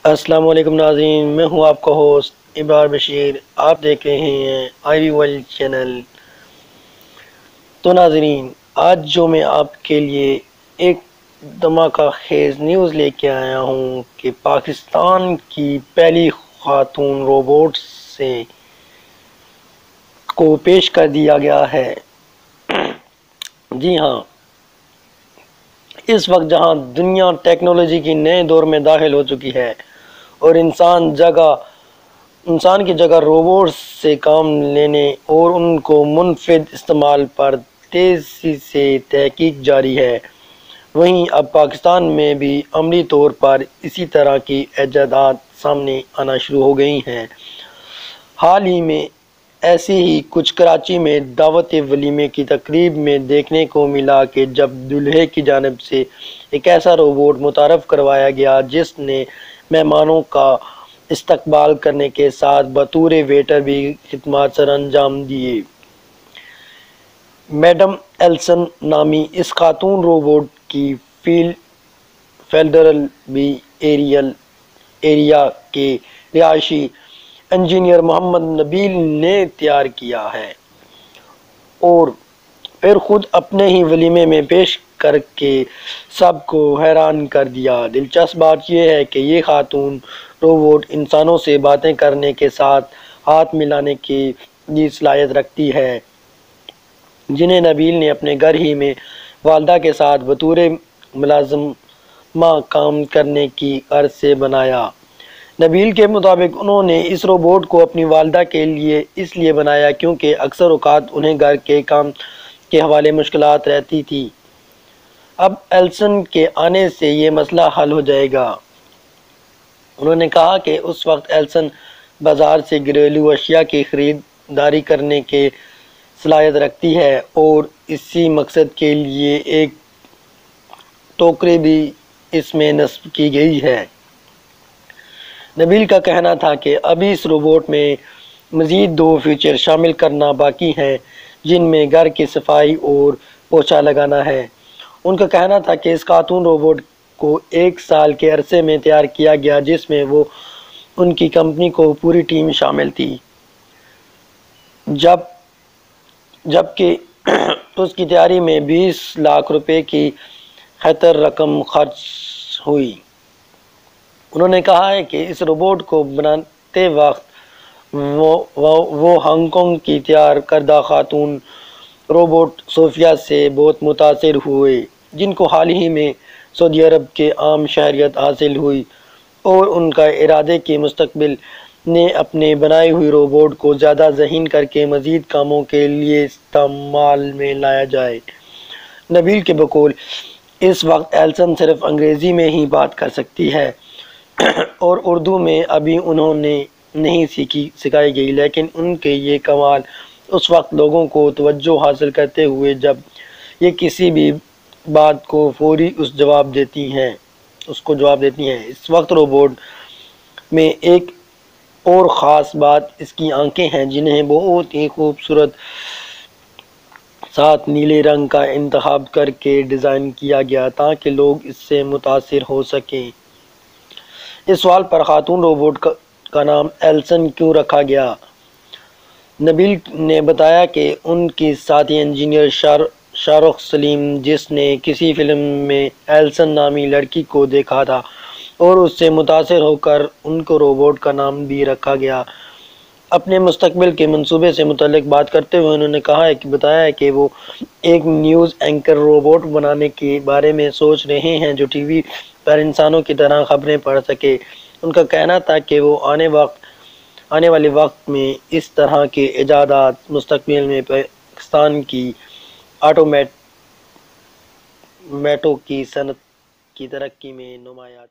السلام علیکم ناظرین، میں ہوں آپ کا ہوسٹ ابرار بشیر۔ آپ دیکھ رہے ہیں آئی وی ورلڈ چینل۔ تو ناظرین، آج جو میں آپ کے لیے ایک دھماکہ خیز نیوز لے کے آیا ہوں کہ پاکستان کی پہلی خاتون روبوٹ سے کو پیش کر دیا گیا ہے۔ جی ہاں، اس وقت جہاں دنیا ٹیکنالوجی کی نئے دور میں داخل ہو چکی ہے اور انسان کی جگہ روبوٹس سے کام لینے اور ان کو منفرد استعمال پر تیزی سے تحقیق جاری ہے، وہیں اب پاکستان میں بھی عملی طور پر اسی طرح کی ایجادات سامنے آنا شروع ہو گئی ہیں۔ حال ہی میں ایسے ہی کچھ کراچی میں دعوت ولیمے کی تقریب میں دیکھنے کو ملا کہ جب دولہے کی جانب سے ایک ایسا روبوٹ متعارف کروایا گیا جس نے مہمانوں کا استقبال کرنے کے ساتھ بطور ویٹر بھی خدمات سر انجام دیے۔ میڈم ایلسن نامی اس خاتون روبوٹ کی فیڈرل بی ایریا کے رہائشی انجینئر محمد نبیل نے تیار کیا ہے اور پھر خود اپنے ہی ولیمے میں پیش کر کے سب کو حیران کر دیا۔ دلچسپ بات یہ ہے کہ یہ خاتون روبوٹ انسانوں سے باتیں کرنے کے ساتھ ہاتھ ملانے کی بھی صلاحیت رکھتی ہے، جنہیں نبیل نے اپنے گھر ہی میں والدہ کے ساتھ بطور ملازمہ کام کرنے کی غرض سے بنایا۔ نبیل کے مطابق انہوں نے اس روبوٹ کو اپنی والدہ کے لیے اس لیے بنایا کیونکہ اکثر اوقات انہیں گھر کے کام کے حوالے مشکلات رہتی تھی۔ اب ایلسن کے آنے سے یہ مسئلہ حل ہو جائے گا۔ انہوں نے کہا کہ اس وقت ایلسن بازار سے گھریلو اشیاء کی خریداری کرنے کی صلاحیت رکھتی ہے اور اسی مقصد کے لیے ایک ٹوکری بھی اس میں نصب کی گئی ہے۔ نبیل کا کہنا تھا کہ ابھی اس روبوٹ میں مزید 2 فیچر شامل کرنا باقی ہیں، جن میں گھر کی صفائی اور پوچھا لگانا ہے۔ ان کا کہنا تھا کہ اس خاتون روبوٹ کو 1 سال کے عرصے میں تیار کیا گیا، جس میں وہ ان کی کمپنی کو پوری ٹیم شامل تھی، جبکہ اس کی تیاری میں 20 لاکھ روپے کی خطر رقم خرچ ہوئی۔ انہوں نے کہا ہے کہ اس روبوٹ کو بناتے وقت وہ ہانگ کانگ کی تیار کردہ خاتون روبوٹ صوفیہ سے بہت متاثر ہوئے، جن کو حال ہی میں سعودی عرب کے عام شہریت حاصل ہوئی، اور ان کا ارادے کہ مستقبل نے اپنے بنائی ہوئی روبوٹ کو زیادہ ذہین کر کے مزید کاموں کے لیے استعمال میں لایا جائے۔ نبیل کے بقول اس وقت ایلسن صرف انگریزی میں ہی بات کر سکتی ہے اور اردو میں ابھی انہوں نے نہیں سکھائی گئی، لیکن ان کے یہ کمال اس وقت لوگوں کو توجہ حاصل کرتے ہوئے جب یہ کسی بھی بات کو فوری اس کو جواب دیتی ہیں۔ اس وقت روبوٹ میں ایک اور خاص بات اس کی آنکھیں ہیں، جنہیں بہت ہی خوبصورت ساتھ نیلے رنگ کا انتخاب کر کے ڈیزائن کیا گیا تاکہ لوگ اس سے متاثر ہو سکیں۔ اس سوال پر خاتون روبوٹ کا نام ایلسن کیوں رکھا گیا، نبیل نے بتایا کہ ان کی ساتھی انجینئر شاہ رخ سلیم، جس نے کسی فلم میں ایلسن نامی لڑکی کو دیکھا تھا اور اس سے متاثر ہو کر ان کو روبوٹ کا نام بھی رکھا گیا، اپنے مستقبل کے منصوبے سے متعلق بات کرتے ہوئے انہوں نے بتایا کہ وہ ایک نیوز اینکر روبوٹ بنانے کے بارے میں سوچ رہے ہیں جو ٹی وی پر انسانوں کی طرح خبریں پڑھ سکے۔ ان کا کہنا تھا کہ وہ آنے والے وقت میں اس طرح کے ایجادات مستقبل میں پاکستان کی آٹومیٹو کی صنعت کی ترقی میں نمایاں